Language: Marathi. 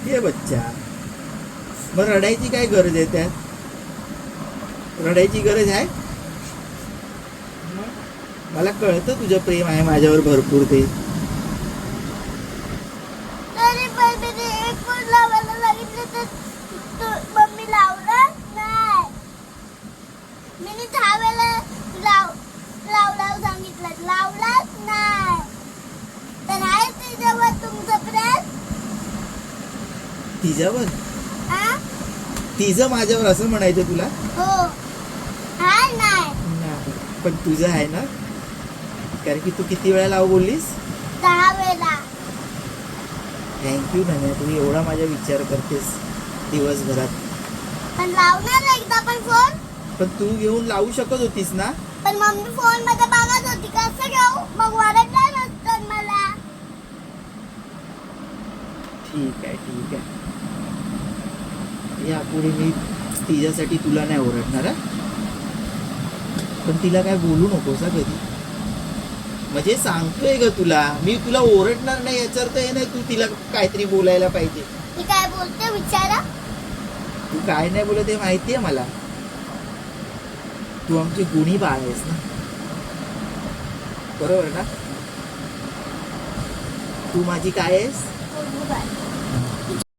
ये बच्चा. मग रडायची काय गरज आहे त्यात? रडायची गरज आहे? मला कळतं तुझं प्रेम आहे माझ्यावर भरपूर ते. तरी पण मी एक फोन लावायला सांगितलं तर मम्मी लावला नाही. मी 10 वेळा लाव सांगितलं, लावलाच नाही. तर आहे तिच्यावर तुमचं प्रेम? तिच्यावर? हा? तिचं माझ्यावर असं म्हणायचं तुला? हो. हाय नाही. नाही. पण तुझं आहे ना? कारण की तू किती वेळा लाव बोललीस? 10 वेळा. थँक्यू धन्या, तुम्ही एवढा माझा विचार करतेस दिवसभरात. पण लावणार एकदा पण फोन? पण तू घेऊन लावू शकत होतीस ना? पण मम्मी फोन मध्ये बघत होती, कसं घेऊ? मग वरडणार नसतं मला. ठीक आहे ठीक आहे. यापुढे मी तिच्यासाठी तुला नाही ओरडणार हा? पण तिला काय बोलू नकोस हा कधी. म्हणजे सांगतोय ग तुला मी, तुला ओरडणार नाही याचा अर्थ हे नाही तू तिला काहीतरी बोलायला पाहिजे. मी काय बोलते विचारा. तू काय नाही बोलत हे माहितीये मला. तू आमची गुणी बाळ आहेस ना, बरोबर ना? तू माझी काय आहेस? बोलू काय?